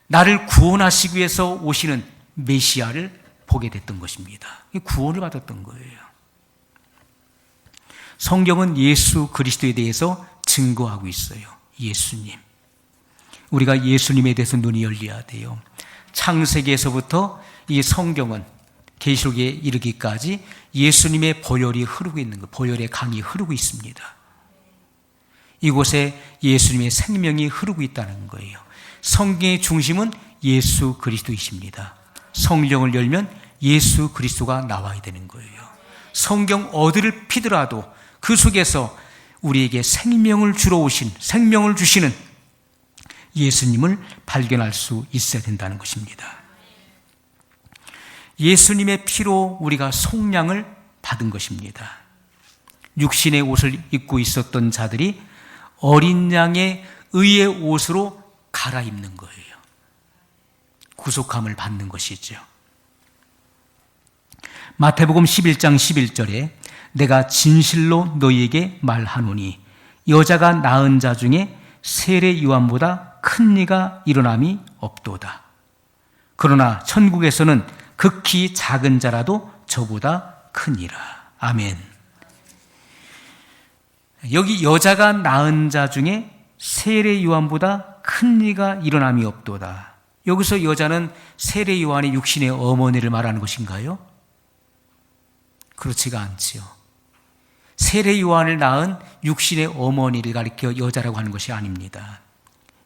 나를 구원하시기 위해서 오시는 메시아를 보게 됐던 것입니다. 구원을 받았던 거예요. 성경은 예수 그리스도에 대해서 증거하고 있어요. 예수님. 우리가 예수님에 대해서 눈이 열려야 돼요. 창세기에서부터 이 성경은 계시록에 이르기까지 예수님의 보혈이 흐르고 있는 것, 보혈의 강이 흐르고 있습니다. 이곳에 예수님의 생명이 흐르고 있다는 거예요. 성경의 중심은 예수 그리스도이십니다. 성경을 열면 예수 그리스도가 나와야 되는 거예요. 성경 어디를 피더라도 그 속에서 우리에게 생명을 주러 오신, 생명을 주시는 예수님을 발견할 수 있어야 된다는 것입니다. 예수님의 피로 우리가 속량을 받은 것입니다. 육신의 옷을 입고 있었던 자들이 어린 양의 의의 옷으로 갈아입는 거예요. 구속함을 받는 것이죠. 마태복음 11장 11절에 내가 진실로 너희에게 말하노니 여자가 낳은 자 중에 세례 요한보다 큰 이가 일어남이 없도다. 그러나 천국에서는 극히 작은 자라도 저보다 크니라. 아멘. 여기 여자가 낳은 자 중에 세례 요한보다 큰 이가 일어남이 없도다. 여기서 여자는 세례 요한의 육신의 어머니를 말하는 것인가요? 그렇지가 않지요. 세례 요한을 낳은 육신의 어머니를 가리켜 여자라고 하는 것이 아닙니다.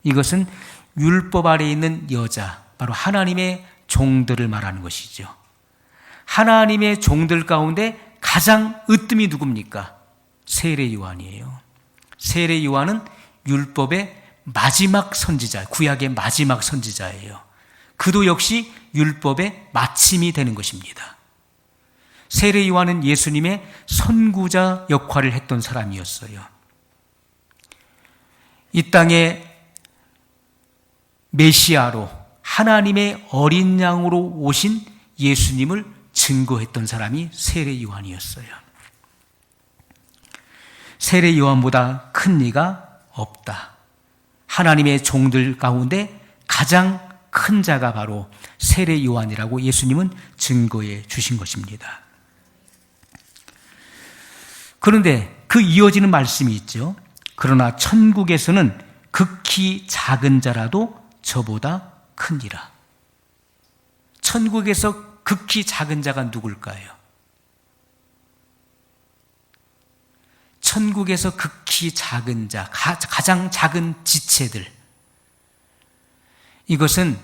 이것은 율법 아래에 있는 여자, 바로 하나님의 종들을 말하는 것이죠. 하나님의 종들 가운데 가장 으뜸이 누굽니까? 세례 요한이에요. 세례 요한은 율법의 마지막 선지자, 구약의 마지막 선지자예요. 그도 역시 율법의 마침이 되는 것입니다. 세례 요한은 예수님의 선구자 역할을 했던 사람이었어요. 이 땅에 메시아로 하나님의 어린 양으로 오신 예수님을 증거했던 사람이 세례 요한이었어요. 세례 요한보다 큰 이가 없다. 하나님의 종들 가운데 가장 큰 자가 바로 세례 요한이라고 예수님은 증거해 주신 것입니다. 그런데 그 이어지는 말씀이 있죠. 그러나 천국에서는 극히 작은 자라도 저보다 크니라. 천국에서 극히 작은 자가 누굴까요? 천국에서 극히 작은 자, 가장 작은 지체들. 이것은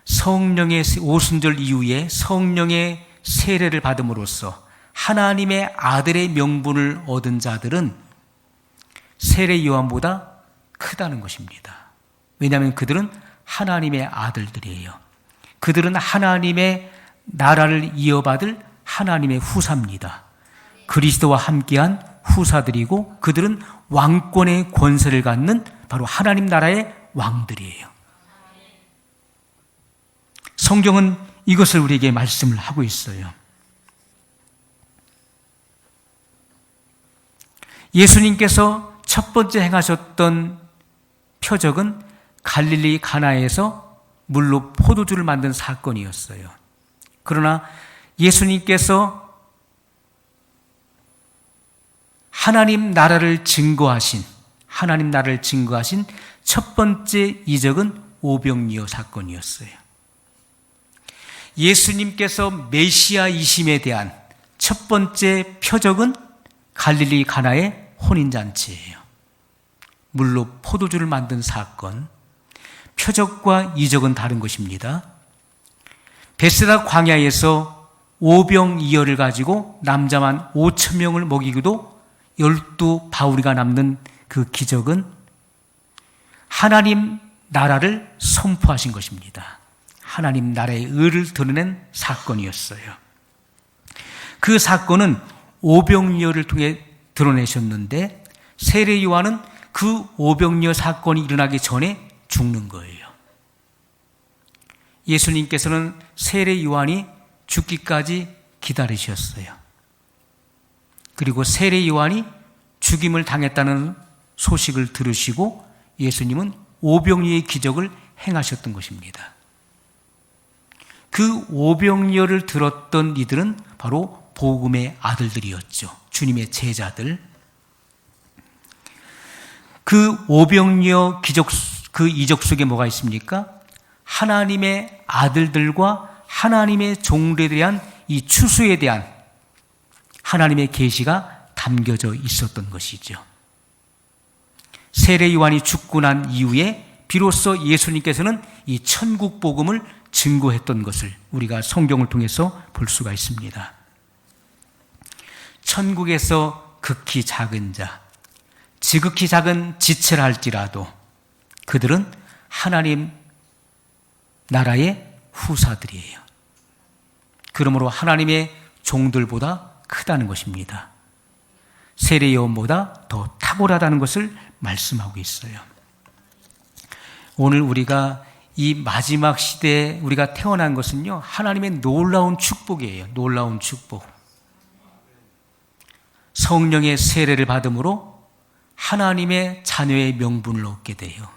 성령의 오순절 이후에 성령의 세례를 받음으로써 하나님의 아들의 명분을 얻은 자들은 세례 요한보다 크다는 것입니다. 왜냐하면 그들은 하나님의 아들들이에요. 그들은 하나님의 나라를 이어받을 하나님의 후사입니다. 그리스도와 함께한 후사들이고 그들은 왕권의 권세를 갖는 바로 하나님 나라의 왕들이에요. 성경은 이것을 우리에게 말씀을 하고 있어요. 예수님께서 첫 번째 행하셨던 표적은 갈릴리 가나에서 물로 포도주를 만든 사건이었어요. 그러나 예수님께서 하나님 나라를 증거하신 첫 번째 이적은 오병이어 사건이었어요. 예수님께서 메시아이심에 대한 첫 번째 표적은 갈릴리 가나의 혼인잔치예요. 물로 포도주를 만든 사건. 표적과 이적은 다른 것입니다. 베세다 광야에서 오병이어를 가지고 남자만 5,000명을 먹이고도 12바구니가 남는 그 기적은 하나님 나라를 선포하신 것입니다. 하나님 나라의 의를 드러낸 사건이었어요. 그 사건은 오병이어를 통해 드러내셨는데 세례 요한은 그 오병이어 사건이 일어나기 전에 죽는 거예요. 예수님께서는 세례 요한이 죽기까지 기다리셨어요. 그리고 세례 요한이 죽임을 당했다는 소식을 들으시고 예수님은 오병이어의 기적을 행하셨던 것입니다. 그 오병이어를 들었던 이들은 바로 복음의 아들들이었죠. 주님의 제자들. 그 오병이어 기적, 그 이적 속에 뭐가 있습니까? 하나님의 아들들과 하나님의 종들에 대한 이 추수에 대한 하나님의 계시가 담겨져 있었던 것이죠. 세례 요한이 죽고 난 이후에 비로소 예수님께서는 이 천국 복음을 증거했던 것을 우리가 성경을 통해서 볼 수가 있습니다. 천국에서 극히 작은 자, 지극히 작은 지체라 할지라도 그들은 하나님 나라의 후사들이에요. 그러므로 하나님의 종들보다 크다는 것입니다. 세례 요한보다 더 탁월하다는 것을 말씀하고 있어요. 오늘 우리가 이 마지막 시대에 우리가 태어난 것은요, 하나님의 놀라운 축복이에요. 놀라운 축복. 성령의 세례를 받음으로 하나님의 자녀의 명분을 얻게 돼요.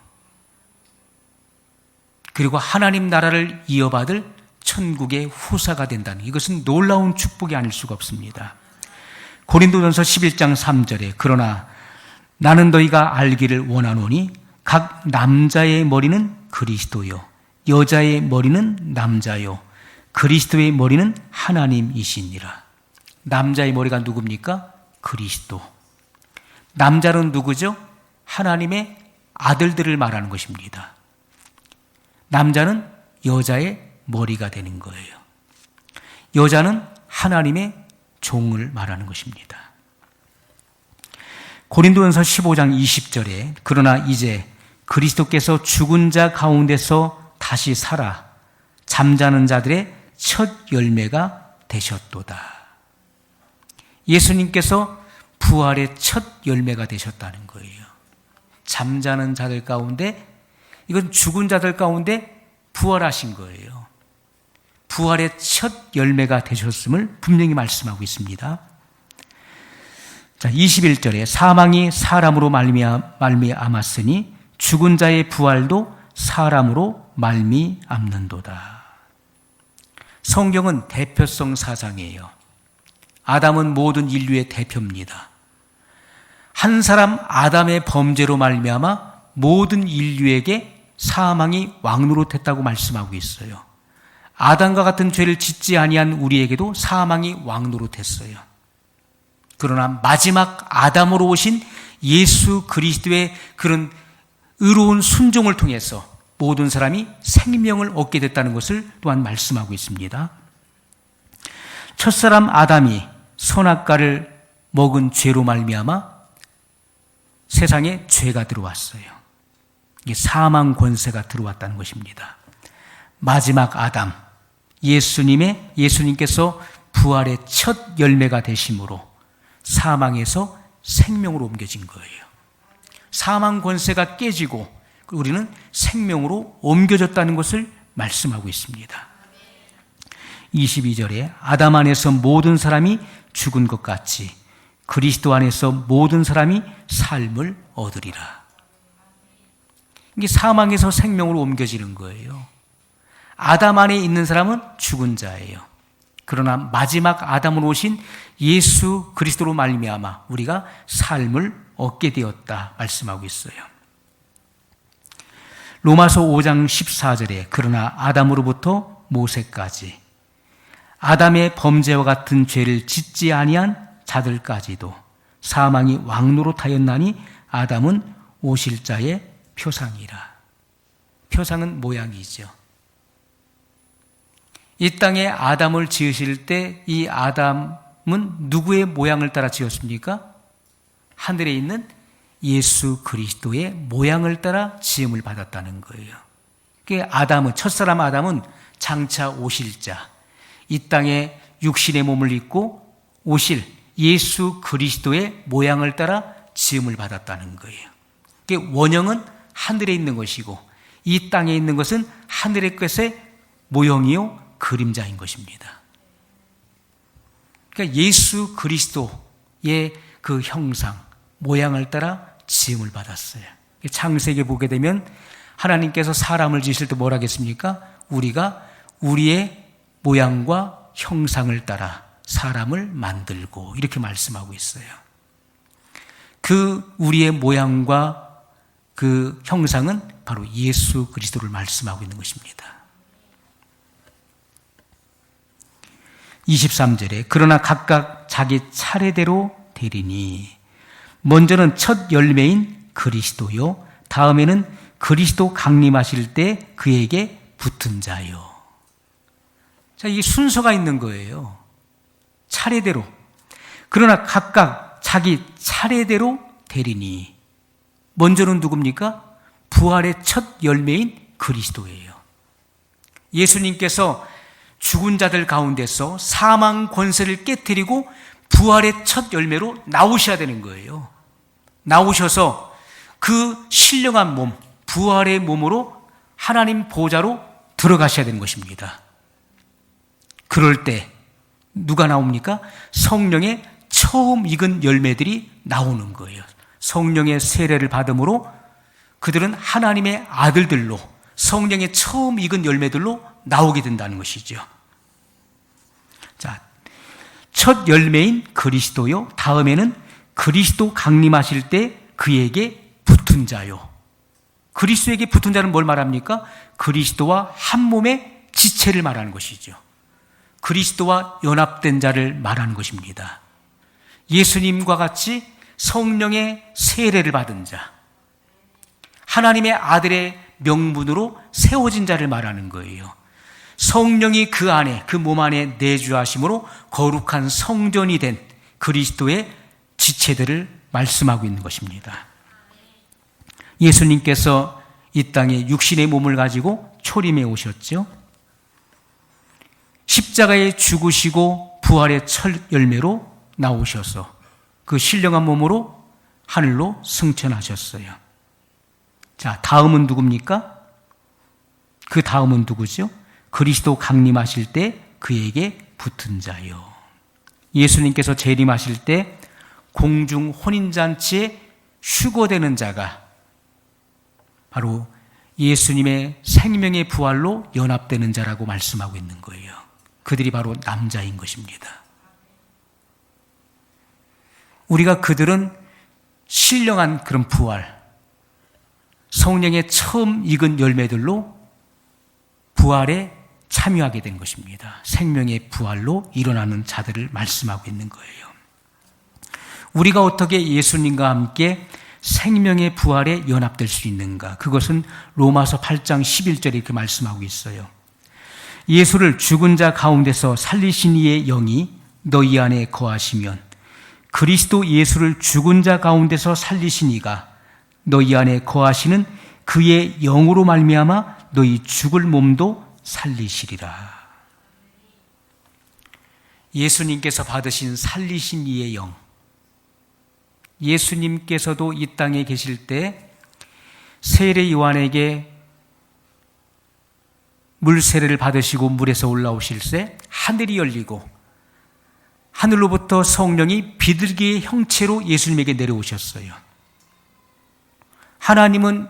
그리고 하나님 나라를 이어받을 천국의 후사가 된다는, 이것은 놀라운 축복이 아닐 수가 없습니다. 고린도전서 11장 3절에 그러나 나는 너희가 알기를 원하노니 각 남자의 머리는 그리스도요 여자의 머리는 남자요 그리스도의 머리는 하나님이시니라. 남자의 머리가 누굽니까? 그리스도. 남자는 누구죠? 하나님의 아들들을 말하는 것입니다. 남자는 여자의 머리가 되는 거예요. 여자는 하나님의 종을 말하는 것입니다. 고린도전서 15장 20절에 그러나 이제 그리스도께서 죽은 자 가운데서 다시 살아 잠자는 자들의 첫 열매가 되셨도다. 예수님께서 부활의 첫 열매가 되셨다는 거예요. 잠자는 자들 가운데, 이건 죽은 자들 가운데 부활하신 거예요. 부활의 첫 열매가 되셨음을 분명히 말씀하고 있습니다. 자, 21절에 사망이 사람으로 말미암았으니 죽은 자의 부활도 사람으로 말미암는도다. 성경은 대표성 사상이에요. 아담은 모든 인류의 대표입니다. 한 사람 아담의 범죄로 말미암아 모든 인류에게 사망이 왕노릇했다고 말씀하고 있어요. 아담과 같은 죄를 짓지 아니한 우리에게도 사망이 왕노릇했어요. 그러나 마지막 아담으로 오신 예수 그리스도의 그런 의로운 순종을 통해서 모든 사람이 생명을 얻게 됐다는 것을 또한 말씀하고 있습니다. 첫사람 아담이 선악과를 먹은 죄로 말미암아 세상에 죄가 들어왔어요. 이게 사망 권세가 들어왔다는 것입니다. 마지막 아담, 예수님께서 부활의 첫 열매가 되심으로 사망에서 생명으로 옮겨진 거예요. 사망 권세가 깨지고 우리는 생명으로 옮겨졌다는 것을 말씀하고 있습니다. 22절에 아담 안에서 모든 사람이 죽은 것 같이 그리스도 안에서 모든 사람이 삶을 얻으리라. 이게 사망에서 생명으로 옮겨지는 거예요. 아담 안에 있는 사람은 죽은 자예요. 그러나 마지막 아담으로 오신 예수 그리스도로 말미암아 우리가 삶을 얻게 되었다 말씀하고 있어요. 로마서 5장 14절에 그러나 아담으로부터 모세까지 아담의 범죄와 같은 죄를 짓지 아니한 자들까지도 사망이 왕노릇하였나니 아담은 오실 자의 표상이라. 표상은 모양이죠. 이 땅에 아담을 지으실 때 이 아담은 누구의 모양을 따라 지었습니까? 하늘에 있는 예수 그리스도의 모양을 따라 지음을 받았다는 거예요. 아담은, 첫사람 아담은 장차 오실 자, 이 땅에 육신의 몸을 입고 오실 예수 그리스도의 모양을 따라 지음을 받았다는 거예요. 원형은 하늘에 있는 것이고 이 땅에 있는 것은 하늘의 것의 모형이요 그림자인 것입니다. 그러니까 예수 그리스도의 그 형상, 모양을 따라 지음을 받았어요. 창세기에 보게 되면 하나님께서 사람을 지으실 때 뭐라 하겠습니까? 우리가 우리의 모양과 형상을 따라 사람을 만들고 이렇게 말씀하고 있어요. 그 우리의 모양과 그 형상은 바로 예수 그리스도를 말씀하고 있는 것입니다. 23절에 그러나 각각 자기 차례대로 되리니 먼저는 첫 열매인 그리스도요. 다음에는 그리스도 강림하실 때 그에게 붙은 자요. 자, 이게 순서가 있는 거예요. 차례대로. 그러나 각각 자기 차례대로 되리니. 먼저는 누굽니까? 부활의 첫 열매인 그리스도예요. 예수님께서 죽은 자들 가운데서 사망 권세를 깨뜨리고 부활의 첫 열매로 나오셔야 되는 거예요. 나오셔서 그 신령한 몸, 부활의 몸으로 하나님 보좌로 들어가셔야 되는 것입니다. 그럴 때 누가 나옵니까? 성령의 처음 익은 열매들이 나오는 거예요. 성령의 세례를 받음으로 그들은 하나님의 아들들로 성령의 처음 익은 열매들로 나오게 된다는 것이죠. 자, 첫 열매인 그리스도요. 다음에는 그리스도 강림하실 때 그에게 붙은 자요. 그리스도에게 붙은 자는 뭘 말합니까? 그리스도와 한 몸의 지체를 말하는 것이죠. 그리스도와 연합된 자를 말하는 것입니다. 예수님과 같이 성령의 세례를 받은 자, 하나님의 아들의 명분으로 세워진 자를 말하는 거예요. 성령이 그 안에, 그 몸 안에 내주하심으로 거룩한 성전이 된 그리스도의 지체들을 말씀하고 있는 것입니다. 예수님께서 이 땅에 육신의 몸을 가지고 초림해 오셨죠. 십자가에 죽으시고 부활의 첫 열매로 나오셔서 그 신령한 몸으로 하늘로 승천하셨어요. 자, 다음은 누굽니까? 그 다음은 누구죠? 그리스도 강림하실 때 그에게 붙은 자요. 예수님께서 재림하실 때 공중 혼인잔치에 휴거되는 자가 바로 예수님의 생명의 부활로 연합되는 자라고 말씀하고 있는 거예요. 그들이 바로 남자인 것입니다. 우리가 그들은 신령한 그런 부활, 성령의 처음 익은 열매들로 부활에 참여하게 된 것입니다. 생명의 부활로 일어나는 자들을 말씀하고 있는 거예요. 우리가 어떻게 예수님과 함께 생명의 부활에 연합될 수 있는가? 그것은 로마서 8장 11절에 이렇게 말씀하고 있어요. 예수를 죽은 자 가운데서 살리신 이의 영이 너희 안에 거하시면 그리스도 예수를 죽은 자 가운데서 살리신 이가 너희 안에 거하시는 그의 영으로 말미암아 너희 죽을 몸도 살리시리라. 예수님께서 받으신 살리신 이의 영, 예수님께서도 이 땅에 계실 때 세례 요한에게 물 세례를 받으시고 물에서 올라오실 때 하늘이 열리고 하늘로부터 성령이 비둘기의 형체로 예수님에게 내려오셨어요. 하나님은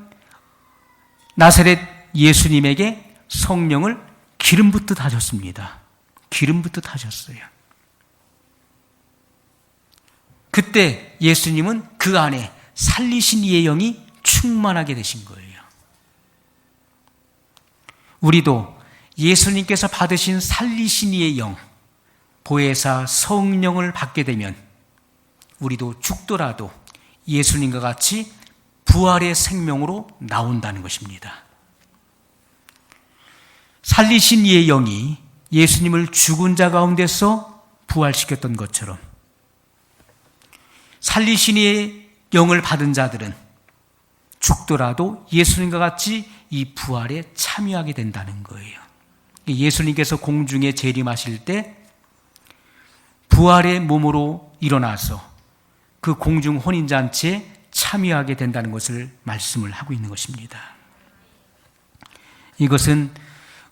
나사렛 예수님에게 성령을 기름 붓듯 하셨습니다. 기름 붓듯 하셨어요. 그때 예수님은 그 안에 살리신 이의 영이 충만하게 되신 거예요. 우리도 예수님께서 받으신 살리신 이의 영, 보혜사 성령을 받게 되면 우리도 죽더라도 예수님과 같이 부활의 생명으로 나온다는 것입니다. 살리신 이의 영이 예수님을 죽은 자 가운데서 부활시켰던 것처럼 살리신 이의 영을 받은 자들은 죽더라도 예수님과 같이 이 부활에 참여하게 된다는 거예요. 예수님께서 공중에 재림하실 때 부활의 몸으로 일어나서 그 공중 혼인잔치에 참여하게 된다는 것을 말씀을 하고 있는 것입니다. 이것은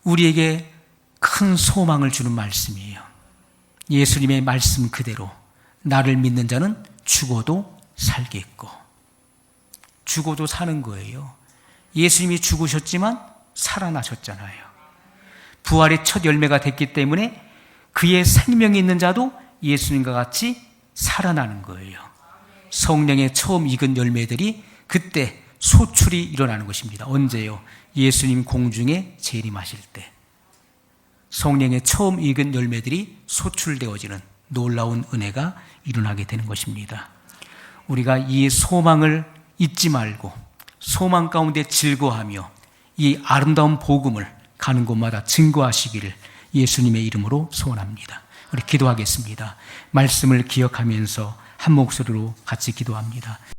우리에게 큰 소망을 주는 말씀이에요. 예수님의 말씀 그대로 나를 믿는 자는 죽어도 살겠고, 죽어도 사는 거예요. 예수님이 죽으셨지만 살아나셨잖아요. 부활의 첫 열매가 됐기 때문에 그의 생명이 있는 자도 예수님과 같이 살아나는 거예요. 성령의 처음 익은 열매들이 그때 소출이 일어나는 것입니다. 언제요? 예수님 공중에 재림하실 때 성령의 처음 익은 열매들이 소출되어지는 놀라운 은혜가 일어나게 되는 것입니다. 우리가 이 소망을 잊지 말고 소망 가운데 즐거워하며 이 아름다운 복음을 가는 곳마다 증거하시기를 예수님의 이름으로 소원합니다. 우리 기도하겠습니다. 말씀을 기억하면서 한 목소리로 같이 기도합니다.